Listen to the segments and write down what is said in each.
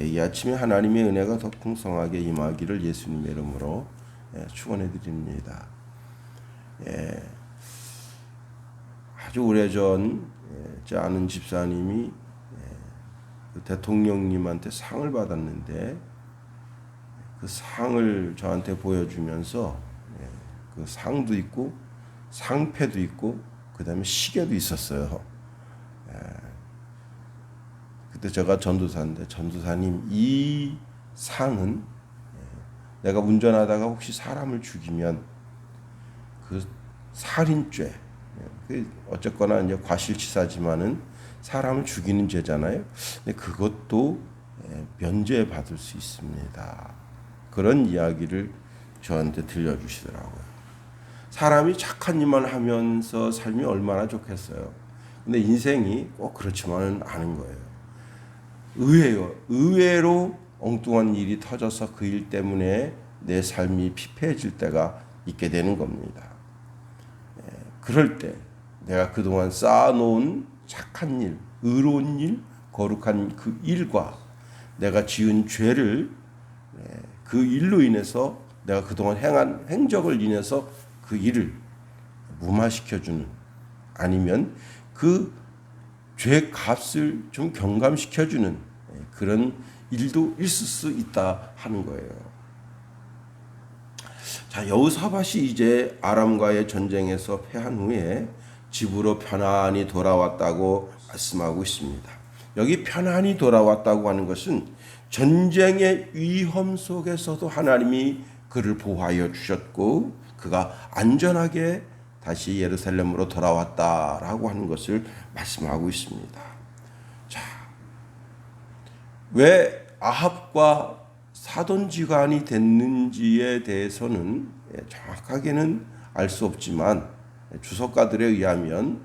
이 아침에 하나님의 은혜가 더 풍성하게 임하기를 예수님의 이름으로 축원해 드립니다. 아주 오래전 제 아는 집사님이 그 대통령님한테 상을 받았는데 그 상을 저한테 보여주면서 그 상도 있고 상패도 있고 그 다음에 시계도 있었어요. 그때 제가 전도사인데 전도사님 이 상은 내가 운전하다가 혹시 사람을 죽이면 그 살인죄 어쨌거나 이제 과실치사지만은 사람을 죽이는 죄잖아요. 근데 그것도 면제받을 수 있습니다. 그런 이야기를 저한테 들려주시더라고요. 사람이 착한 일만 하면서 삶이 얼마나 좋겠어요. 근데 인생이 꼭 그렇지만은 않은 거예요. 의외로 엉뚱한 일이 터져서 그 일 때문에 내 삶이 피폐해질 때가 있게 되는 겁니다. 그럴 때 내가 그동안 쌓아놓은 착한 일, 의로운 일, 거룩한 그 일과 내가 지은 죄를 그 일로 인해서 내가 그동안 행한 행적을 인해서 그 일을 무마시켜주는 아니면 그 죄 값을 좀 경감시켜주는 그런 일도 있을 수 있다 하는 거예요. 자, 여호사밧이 이제 아람과의 전쟁에서 패한 후에 집으로 편안히 돌아왔다고 말씀하고 있습니다. 여기 편안히 돌아왔다고 하는 것은 전쟁의 위험 속에서도 하나님이 그를 보호하여 주셨고 그가 안전하게 다시 예루살렘으로 돌아왔다라고 하는 것을 말씀하고 있습니다. 자, 왜 아합과 사돈지간이 됐는지에 대해서는 정확하게는 알 수 없지만 주석가들에 의하면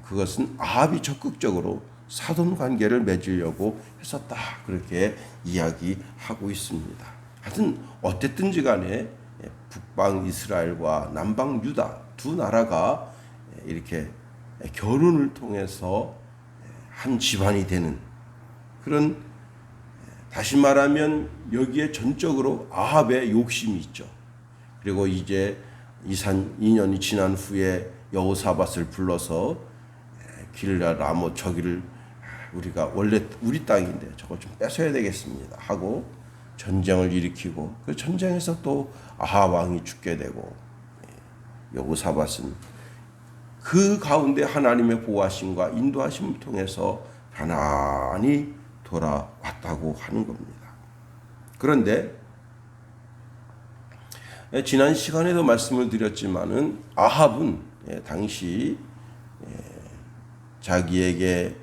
그것은 아합이 적극적으로 사돈 관계를 맺으려고 했었다 그렇게 이야기하고 있습니다. 하여튼 어땠든지 간에 북방 이스라엘과 남방 유다 두 나라가 이렇게 결혼을 통해서 한 집안이 되는 그런, 다시 말하면 여기에 전적으로 아합의 욕심이 있죠. 그리고 이제 2년이 지난 후에 여호사밧을 불러서 길라 라모 저기를 우리가 원래 우리 땅인데 저걸 좀 뺏어야 되겠습니다 하고 전쟁을 일으키고 그 전쟁에서 또 아합 왕이 죽게 되고 여호사밧은 그 가운데 하나님의 보호하심과 인도하심을 통해서 편안히 돌아왔다고 하는 겁니다. 그런데 지난 시간에도 말씀을 드렸지만은 아합은 당시 자기에게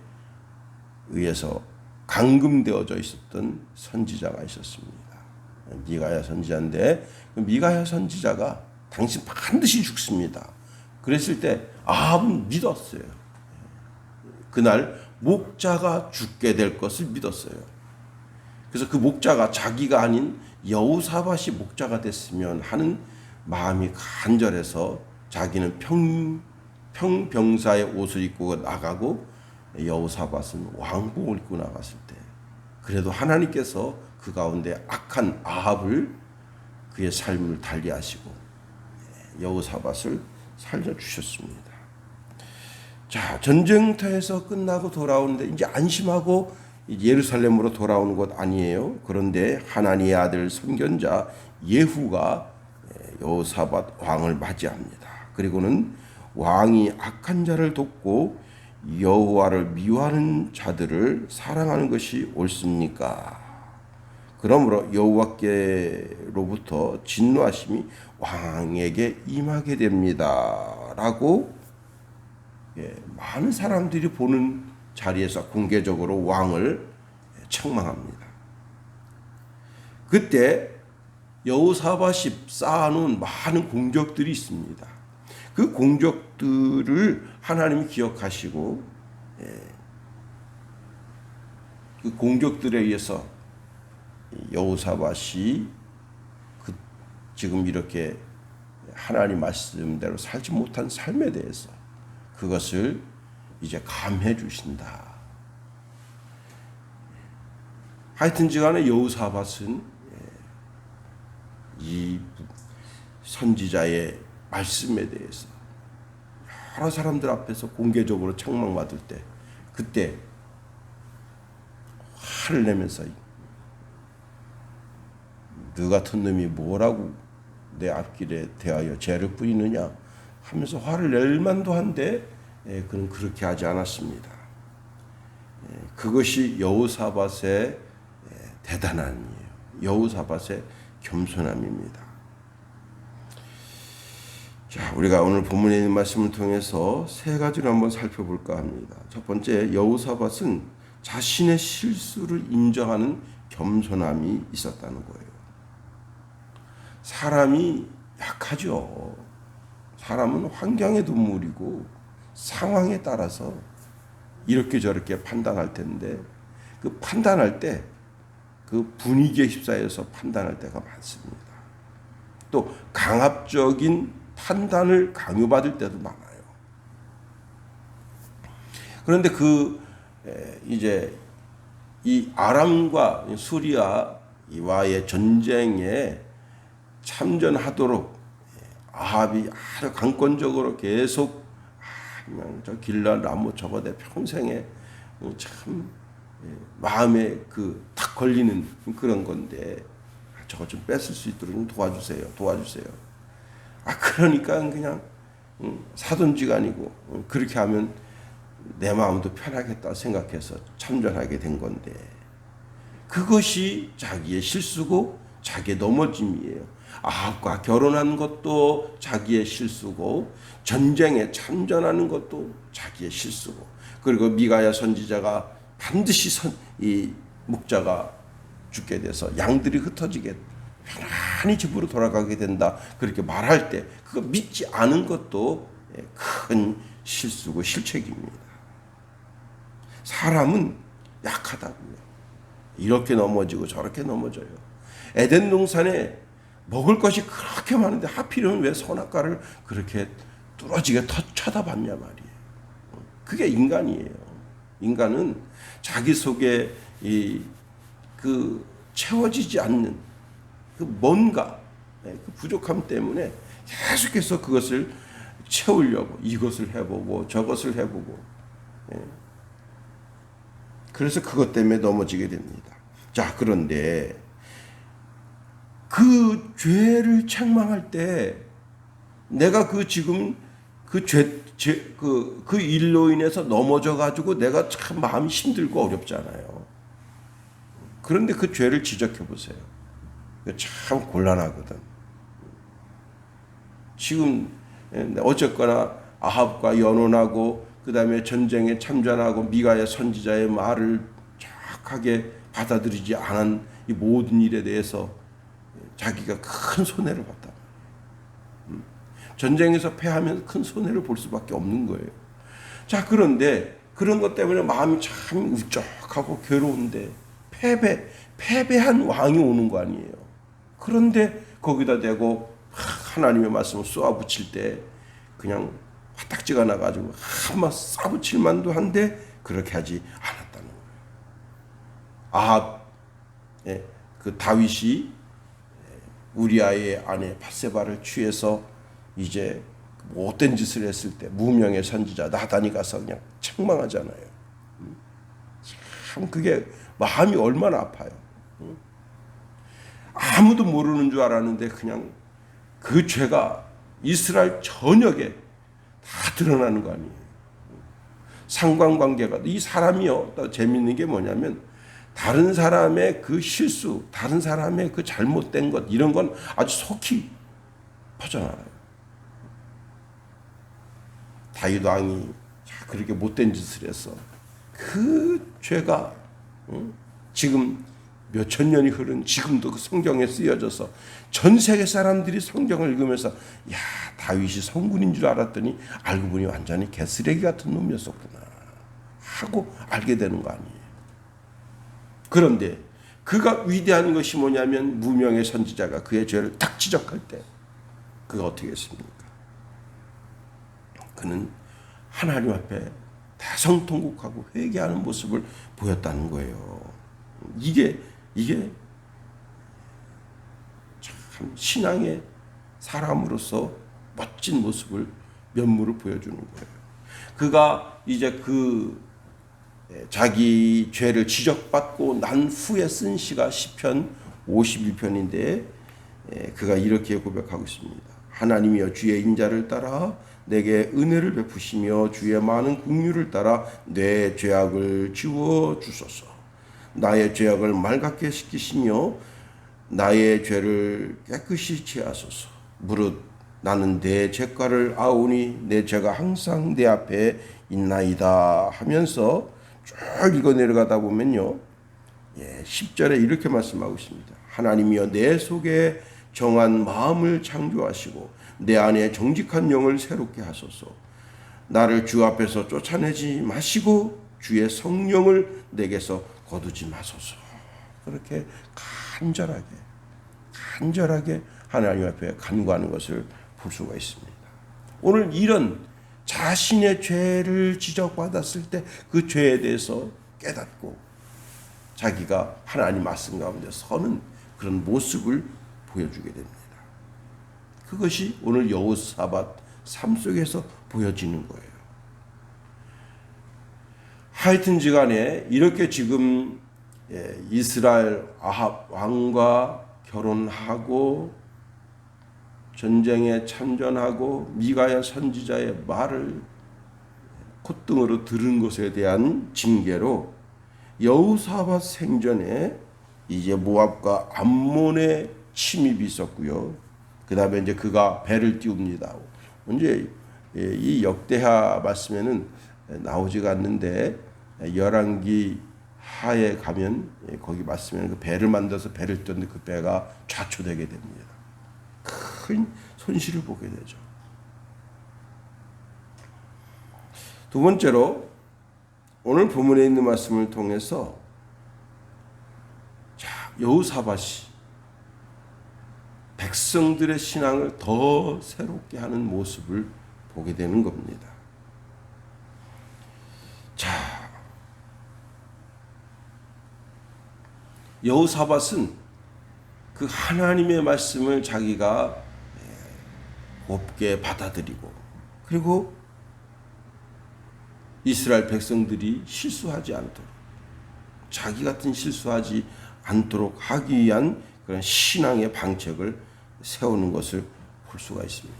의해서 감금되어져 있었던 선지자가 있었습니다. 미가야 선지자인데 그 미가야 선지자가 당신 반드시 죽습니다. 그랬을 때 아합은 믿었어요. 그날 목자가 죽게 될 것을 믿었어요. 그래서 그 목자가 자기가 아닌 여호사밧이 목자가 됐으면 하는 마음이 간절해서 자기는 평병사의 옷을 입고 나가고 여호사밧은 왕복을 입고 나갔을 때 그래도 하나님께서 그 가운데 악한 아합을 그의 삶을 달리하시고 여호사밧을 살려주셨습니다. 자, 전쟁터에서 끝나고 돌아오는데 이제 안심하고 예루살렘으로 돌아오는 것 아니에요. 그런데 하나님의 아들 선견자 예후가 여호사밧 왕을 맞이합니다. 그리고는 왕이 악한 자를 돕고 여호와를 미워하는 자들을 사랑하는 것이 옳습니까? 그러므로 여호와께로부터 진노하심이 왕에게 임하게 됩니다. 라고 많은 사람들이 보는 자리에서 공개적으로 왕을 책망합니다. 그때 여호사밧이 쌓아놓은 많은 공적들이 있습니다. 그 공적들을 하나님이 기억하시고 그 공적들에 의해서 여호사밧이 지금 이렇게 하나님 말씀대로 살지 못한 삶에 대해서 그것을 이제 감해 주신다. 하여튼지간에 여호사밧은 이 선지자의 말씀에 대해서 여러 사람들 앞에서 공개적으로 책망받을 때 그때 화를 내면서 너 같은 놈이 뭐라고 내 앞길에 대하여 죄를 뿌리느냐 하면서 화를 낼 만도 한데 그는 그렇게 하지 않았습니다. 그것이 여호사밧의 대단함이에요. 여호사밧의 겸손함입니다. 자, 우리가 오늘 본문에 있는 말씀을 통해서 세 가지를 한번 살펴볼까 합니다. 첫 번째, 여호사밧은 자신의 실수를 인정하는 겸손함이 있었다는 거예요. 사람이 약하죠. 사람은 환경의 동물이고 상황에 따라서 이렇게 저렇게 판단할 텐데 그 판단할 때 그 분위기에 휩싸여서 판단할 때가 많습니다. 또 강압적인 판단을 강요받을 때도 많아요. 그런데 이제 이 아람과 수리아와의 전쟁에 참전하도록 아합이 아주 강권적으로 계속 그냥 저 길라 나무 저거 내 평생에 참 마음에 탁 걸리는 그런 건데 저거 좀 뺏을 수 있도록 좀 도와주세요. 그러니까 그냥 사돈지간이고 그렇게 하면 내 마음도 편하겠다 생각해서 참전하게 된 건데 그것이 자기의 실수고 자기의 넘어짐이에요. 아합과 결혼한 것도 자기의 실수고 전쟁에 참전하는 것도 자기의 실수고 그리고 미가야 선지자가 반드시 이 목자가 죽게 돼서 양들이 흩어지게 편안히 집으로 돌아가게 된다 그렇게 말할 때 그거 믿지 않은 것도 큰 실수고 실책입니다. 사람은 약하다고요. 이렇게 넘어지고 저렇게 넘어져요. 에덴 동산에 먹을 것이 그렇게 많은데 하필이면 왜 선악과를 그렇게 뚫어지게 쳐다봤냐 말이에요. 그게 인간이에요. 인간은 자기 속에 채워지지 않는 그 뭔가 그 부족함 때문에 계속해서 그것을 채우려고 이것을 해보고 저것을 해보고 그래서 그것 때문에 넘어지게 됩니다. 자, 그런데 그 죄를 책망할 때 내가 지금 그 일로 인해서 넘어져 가지고 내가 참 마음이 힘들고 어렵잖아요. 그런데 그 죄를 지적해 보세요. 참 곤란하거든. 지금 어쨌거나 아합과 연혼하고 그 다음에 전쟁에 참전하고 미가야 선지자의 말을 정확하게 받아들이지 않은 이 모든 일에 대해서 자기가 큰 손해를 봤다. 전쟁에서 패하면 큰 손해를 볼 수밖에 없는 거예요. 자, 그런데 그런 것 때문에 마음이 참 울적하고 괴로운데 패배한 왕이 오는 거 아니에요. 그런데 거기다 대고 하나님의 말씀을 쏘아붙일 때 그냥 화딱지가 나가지고 한번 쏴붙일 만도 한데 그렇게 하지 않았다는 거예요. 아합, 그 다윗이 우리아의 아내 밧세바를 취해서 이제 못된 짓을 했을 때 무명의 선지자 나단이 가서 그냥 책망하잖아요. 참 그게 마음이 얼마나 아파요. 아무도 모르는 줄 알았는데 그냥 그 죄가 이스라엘 전역에 다 드러나는 거 아니에요. 상관관계가 이 사람이요. 또 재밌는 게 뭐냐면 다른 사람의 그 실수, 다른 사람의 그 잘못된 것 이런 건 아주 속히 퍼져나가요. 다윗 왕이 그렇게 못된 짓을 해서 그 죄가 지금 몇천 년이 흐른 지금도 그 성경에 쓰여져서 전 세계 사람들이 성경을 읽으면서 야, 다윗이 성군인 줄 알았더니 알고 보니 완전히 개쓰레기 같은 놈이었었구나 하고 알게 되는 거 아니에요. 그런데 그가 위대한 것이 뭐냐면 무명의 선지자가 그의 죄를 딱 지적할 때 그가 어떻게 했습니까? 그는 하나님 앞에 대성통곡하고 회개하는 모습을 보였다는 거예요. 이게 참 신앙의 사람으로서 멋진 모습을 면모를 보여주는 거예요. 그가 이제 자기 죄를 지적받고 난 후에 쓴 시가 시편 51편인데 그가 이렇게 고백하고 있습니다. 하나님이여 주의 인자를 따라 내게 은혜를 베푸시며 주의 많은 긍휼을 따라 내 죄악을 지워 주소서. 나의 죄악을 맑게 씻기시며 나의 죄를 깨끗이 제하소서. 무릇 나는 내 죄가를 아오니 내 죄가 항상 내 앞에 있나이다 하면서 쭉 읽어 내려가다 보면요, 10절에 이렇게 말씀하고 있습니다. 하나님이여 내 속에 정한 마음을 창조하시고 내 안에 정직한 영을 새롭게 하소서. 나를 주 앞에서 쫓아내지 마시고 주의 성령을 내게서 거두지 마소서. 그렇게 간절하게 하나님 앞에 간구하는 것을 볼 수가 있습니다. 오늘 이런 자신의 죄를 지적받았을 때 그 죄에 대해서 깨닫고 자기가 하나님 말씀 가운데 서는 그런 모습을 보여주게 됩니다. 그것이 오늘 여호사밧 삶 속에서 보여지는 거예요. 하여튼지 간에 이렇게 지금 이스라엘 아합 왕과 결혼하고 전쟁에 참전하고 미가야 선지자의 말을 콧등으로 들은 것에 대한 징계로 여호사밧 생전에 이제 모압과 암몬의 침입이 있었고요. 그 다음에 이제 그가 배를 띄웁니다. 이제 이 역대하 말씀에는 나오지가 않는데 열왕기 하에 가면 거기 말씀에는 그 배를 만들어서 배를 띄웠는데 그 배가 좌초되게 됩니다. 큰 손실을 보게 되죠. 두 번째로 오늘 본문에 있는 말씀을 통해서 여호사밧이 백성들의 신앙을 더 새롭게 하는 모습을 보게 되는 겁니다. 자, 여호사밧은 그 하나님의 말씀을 자기가 곱게 받아들이고 그리고 이스라엘 백성들이 실수하지 않도록 자기 같은 실수하지 않도록 하기 위한 그런 신앙의 방책을 세우는 것을 볼 수가 있습니다.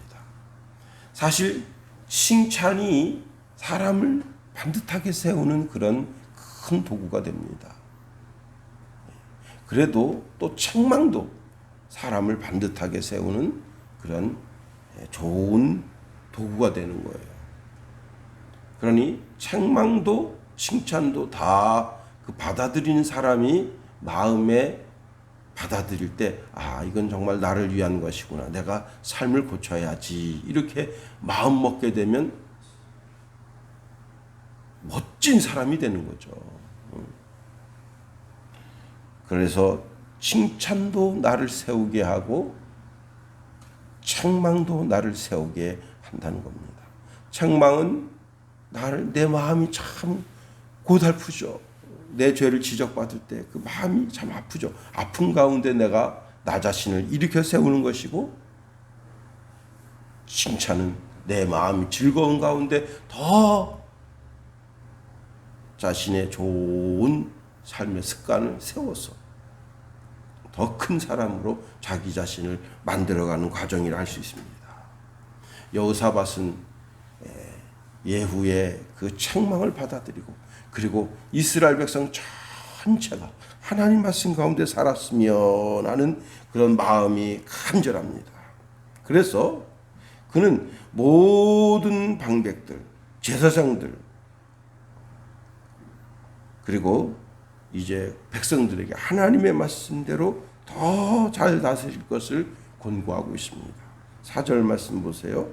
사실 칭찬이 사람을 반듯하게 세우는 그런 큰 도구가 됩니다. 그래도 또 책망도 사람을 반듯하게 세우는 그런 좋은 도구가 되는 거예요. 그러니 책망도 칭찬도 다 그 받아들이는 사람이 마음에 받아들일 때 이건 정말 나를 위한 것이구나. 내가 삶을 고쳐야지. 이렇게 마음 먹게 되면 멋진 사람이 되는 거죠. 그래서 칭찬도 나를 세우게 하고 책망도 나를 세우게 한다는 겁니다. 책망은 내 마음이 참 고달프죠. 내 죄를 지적받을 때 그 마음이 참 아프죠. 아픈 가운데 내가 나 자신을 일으켜 세우는 것이고 칭찬은 내 마음이 즐거운 가운데 더 자신의 좋은 삶의 습관을 세워서 더 큰 사람으로 자기 자신을 만들어가는 과정이라 할 수 있습니다. 여호사밧은 예후의 그 책망을 받아들이고 그리고 이스라엘 백성 전체가 하나님 말씀 가운데 살았으면 하는 그런 마음이 간절합니다. 그래서 그는 모든 방백들, 제사장들 그리고 이제 백성들에게 하나님의 말씀대로 더 잘 다스릴 것을 권고하고 있습니다. 4절 말씀 보세요.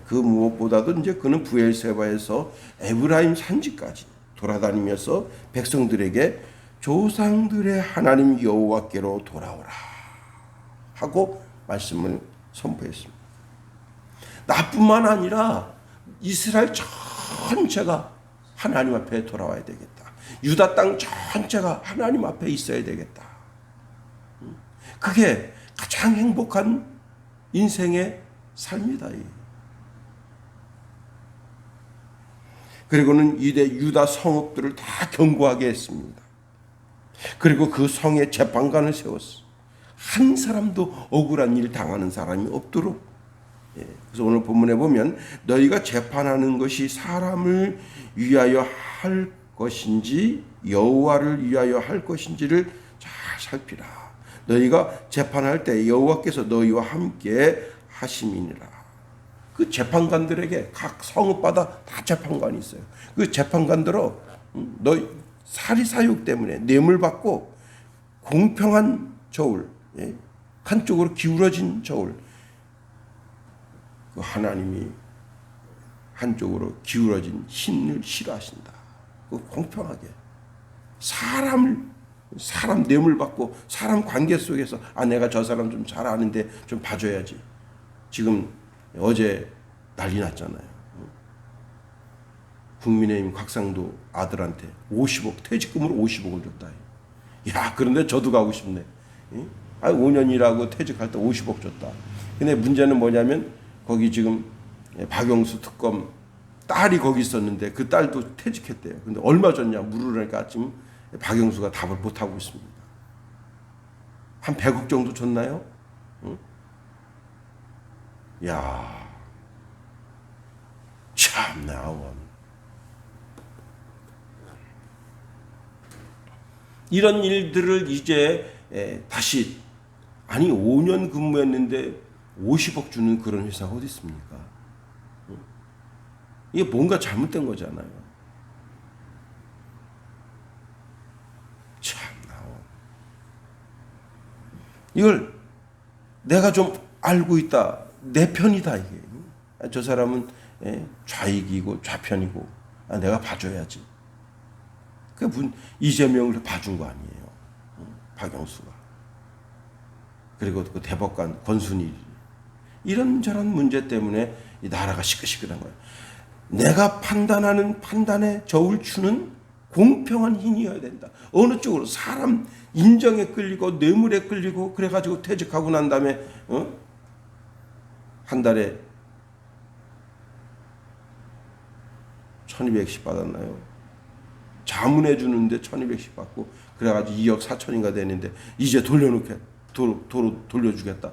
그 무엇보다도 이제 그는 브엘세바에서 에브라임 산지까지 돌아다니면서 백성들에게 조상들의 하나님 여호와께로 돌아오라 하고 말씀을 선포했습니다. 나뿐만 아니라 이스라엘 전체가 하나님 앞에 돌아와야 되겠다. 유다 땅 전체가 하나님 앞에 있어야 되겠다. 그게 가장 행복한 인생의 삶이다. 그리고는 이대 유다 성읍들을 다 견고하게 했습니다. 그리고 그 성에 재판관을 세웠어. 한 사람도 억울한 일 당하는 사람이 없도록. 그래서 오늘 본문에 보면 너희가 재판하는 것이 사람을 위하여 할 것인지 여호와를 위하여 할 것인지를 잘 살피라. 너희가 재판할 때 여호와께서 너희와 함께 하심이니라. 그 재판관들에게 각 성읍마다 다 재판관이 있어요. 그 재판관들은 너희 사리사욕 때문에 뇌물 받고 공평한 저울, 한쪽으로 기울어진 저울, 그 하나님이 한쪽으로 기울어진 힘을 싫어하신다. 그 공평하게 사람 뇌물 받고 사람 관계 속에서 내가 저 사람 좀 잘 아는데 좀 봐줘야지. 지금 어제 난리 났잖아요. 국민의힘 곽상도 아들한테 50억 퇴직금으로 50억을 줬다. 야, 그런데 저도 가고 싶네. 5년 일하고 퇴직할 때 50억 줬다. 근데 문제는 뭐냐면 거기 지금 박영수 특검 딸이 거기 있었는데 그 딸도 퇴직했대요. 근데 얼마 줬냐 물으니까 지금 박영수가 답을 못 하고 있습니다. 한 100억 정도 줬나요? 응? 야, 참나. 이런 일들을 이제 다시 5년 근무했는데 50억 주는 그런 회사가 어디 있습니까? 이게 뭔가 잘못된 거잖아요. 참나. 이걸 내가 좀 알고 있다. 내 편이다 이게. 저 사람은 좌익이고 좌편이고 내가 봐줘야지. 그 이재명을 봐준 거 아니에요. 박영수가. 그리고 그 대법관 권순일. 이런저런 문제 때문에 이 나라가 시끌시끌한 거예요. 내가 판단하는 판단에 저울 추는 공평한 힘이어야 된다. 어느 쪽으로 사람 인정에 끌리고 뇌물에 끌리고 그래가지고 퇴직하고 난 다음에 한 달에 1200씩 받았나요? 자문해 주는데 1200씩 받고 그래가지고 2억 4천인가 되는데 이제 돌려주겠다.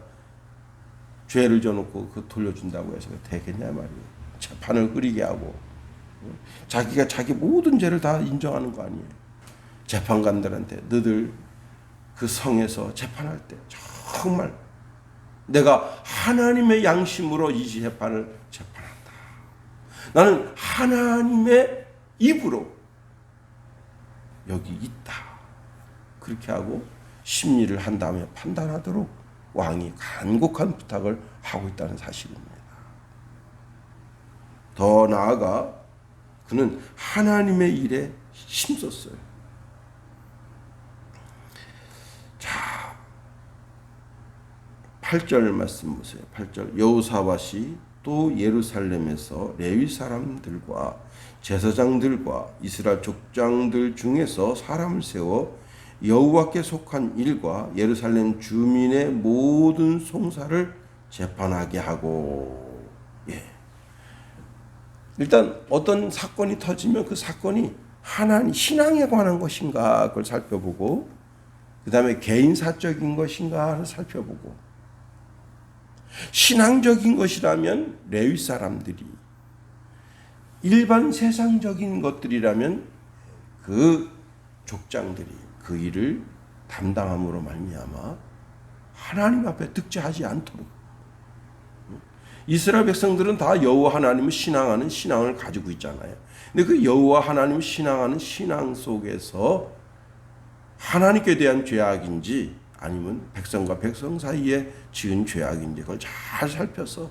죄를 져놓고 그 돌려준다고 해서 되겠냐 말이에요. 재판을 끓이게 하고 자기가 자기 모든 죄를 다 인정하는 거 아니에요. 재판관들한테 너들 그 성에서 재판할 때 정말 내가 하나님의 양심으로 이 재판을 재판한다. 나는 하나님의 입으로 여기 있다. 그렇게 하고 심리를 한 다음에 판단하도록 왕이 간곡한 부탁을 하고 있다는 사실입니다. 더 나아가 그는 하나님의 일에 힘썼어요. 자, 8절 말씀 보세요. 8절 여호사밧이 또 예루살렘에서 레위 사람들과 제사장들과 이스라엘 족장들 중에서 사람을 세워 여호와께 속한 일과 예루살렘 주민의 모든 송사를 재판하게 하고, 일단 어떤 사건이 터지면 그 사건이 하나님 신앙에 관한 것인가 그걸 살펴보고, 그 다음에 개인 사적인 것인가를 살펴보고, 신앙적인 것이라면 레위 사람들이, 일반 세상적인 것들이라면 그 족장들이 그 일을 담당함으로 말미암아 하나님 앞에 득죄하지 않도록. 이스라엘 백성들은 다 여호와 하나님을 신앙하는 신앙을 가지고 있잖아요. 근데 그 여호와 하나님을 신앙하는 신앙 속에서 하나님께 대한 죄악인지 아니면 백성과 백성 사이에 지은 죄악인지 그걸 잘 살펴서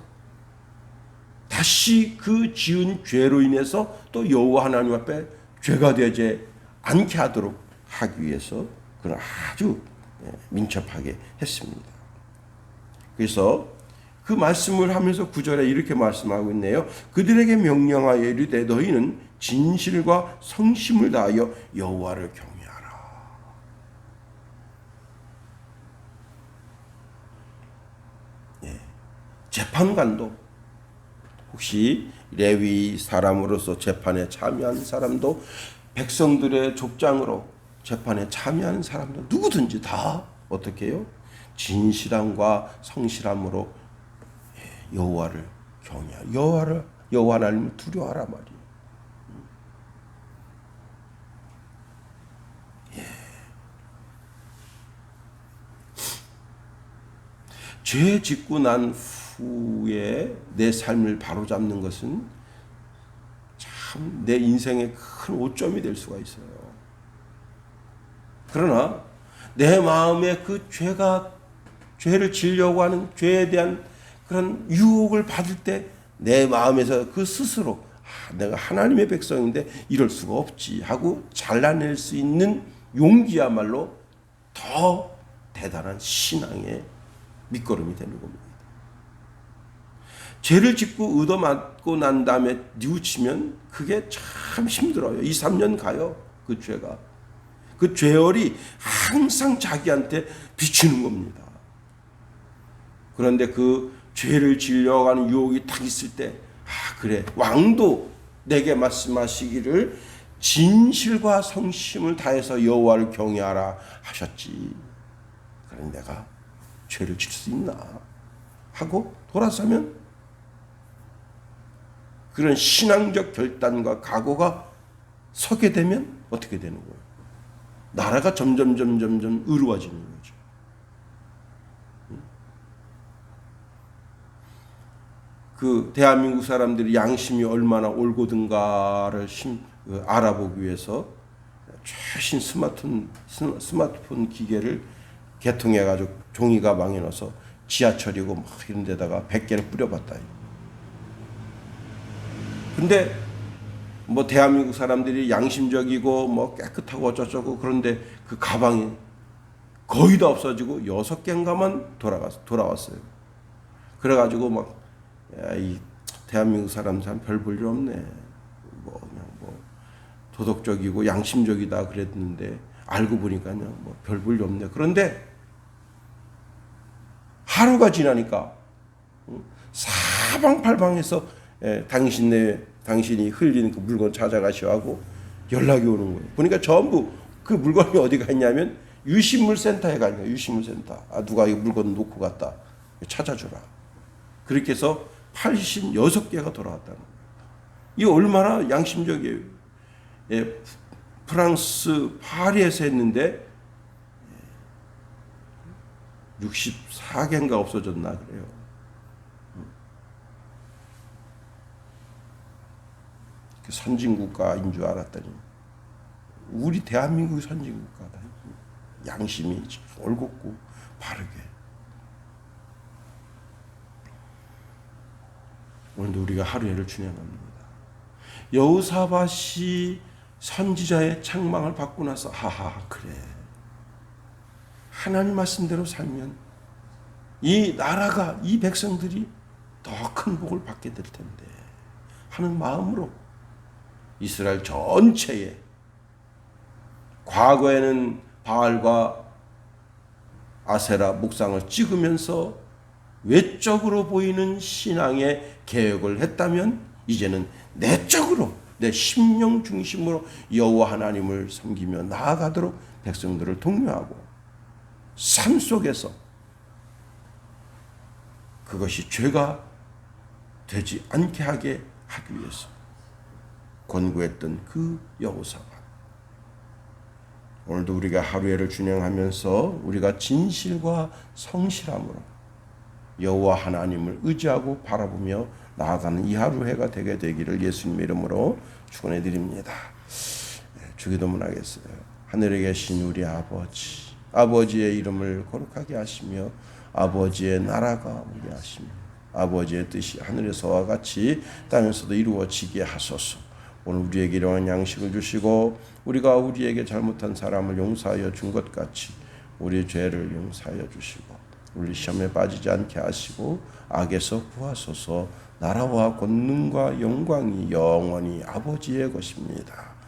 다시 그 지은 죄로 인해서 또 여호와 하나님 앞에 죄가 되지 않게 하도록 하기 위해서 그걸 아주 민첩하게 했습니다. 그래서 그 말씀을 하면서 9절에 이렇게 말씀하고 있네요. 그들에게 명령하여 이르되 너희는 진실과 성심을 다하여 여호와를 경외하라. 예. 재판관도 혹시 레위 사람으로서 재판에 참여한 사람도 백성들의 족장으로 재판에 참여하는 사람도 누구든지 다 어떻게 해요? 진실함과 성실함으로 여호와를 경외하라. 여호와 하나님을 두려워하라 말이에요. 예. 죄 짓고 난 후에 내 삶을 바로잡는 것은 참 내 인생의 큰 오점이 될 수가 있어요. 그러나 내 마음에 그 죄를 지려고 하는 죄에 대한 그런 유혹을 받을 때 내 마음에서 그 스스로 내가 하나님의 백성인데 이럴 수가 없지 하고 잘라낼 수 있는 용기야말로 더 대단한 신앙의 밑거름이 되는 겁니다. 죄를 짓고 얻어맞고 난 다음에 뉘우치면 그게 참 힘들어요. 2, 3년 가요. 그 죄가. 그 죄열이 항상 자기한테 비추는 겁니다. 그런데 그 죄를 지려고 하는 유혹이 딱 있을 때 그래 왕도 내게 말씀하시기를 진실과 성심을 다해서 여호와를 경외하라 하셨지. 그럼 내가 죄를 질 수 있나 하고 돌아서면 그런 신앙적 결단과 각오가 서게 되면 어떻게 되는 거예요? 나라가 점점 의로워지는 거죠. 그 대한민국 사람들이 양심이 얼마나 옳고든가를 알아보기 위해서 최신 스마트폰 기계를 개통해가지고 종이 가방에 넣어서 지하철이고 막 이런 데다가 100개를 뿌려봤다. 근데 뭐 대한민국 사람들이 양심적이고 뭐 깨끗하고 어쩌고 그런데 그 가방이 거의 다 없어지고 6개인가만 돌아왔어요. 그래가지고 막 이 대한민국 사람 참 별 볼 일 없네. 뭐 그냥 뭐 도덕적이고 양심적이다 그랬는데 알고 보니까 그냥 뭐 별 볼 일 없네. 그런데 하루가 지나니까 사방팔방에서 당신이 흘리는 그 물건 찾아가시오 하고 연락이 오는 거예요. 보니까 전부 그 물건이 어디가 있냐면 유실물센터에 가 있는 거예요. 유실물센터. 누가 이 물건 놓고 갔다. 찾아주라. 그렇게 해서 86개가 돌아왔다는 거예요. 이 얼마나 양심적이에요. 프랑스 파리에서 했는데 64개인가 없어졌나 그래요. 선진국가인 줄 알았더니 우리 대한민국이 선진국가다. 양심이 올곧고 바르게. 오늘도 우리가 하루에를 준행합니다. 여호사밧이 선지자의 책망을 받고 나서 그래. 하나님 말씀대로 살면 이 나라가 이 백성들이 더 큰 복을 받게 될 텐데 하는 마음으로 이스라엘 전체에 과거에는 바알과 아세라 목상을 찍으면서 외적으로 보이는 신앙의 개혁을 했다면 이제는 내적으로 내 심령 중심으로 여호와 하나님을 섬기며 나아가도록 백성들을 독려하고 삶 속에서 그것이 죄가 되지 않게 하기 위해서 권고했던 그 여호사밧. 오늘도 우리가 하루에를 준행하면서 우리가 진실과 성실함으로 여호와 하나님을 의지하고 바라보며 나아가는 이 하루 해가 되게 되기를 예수님의 이름으로 축원해 드립니다. 주기도문 하겠어요. 하늘에 계신 우리 아버지, 아버지의 이름을 거룩하게 하시며 아버지의 나라가 오게 하시며 아버지의 뜻이 하늘에서와 같이 땅에서도 이루어지게 하소서. 오늘 우리에게 일용할 양식을 주시고 우리가 우리에게 잘못한 사람을 용서하여 준 것 같이 우리 죄를 용서하여 주시고 우리 시험에 빠지지 않게 하시고 악에서 구하소서. 나라와 권능과 영광이 영원히 아버지의 것입니다.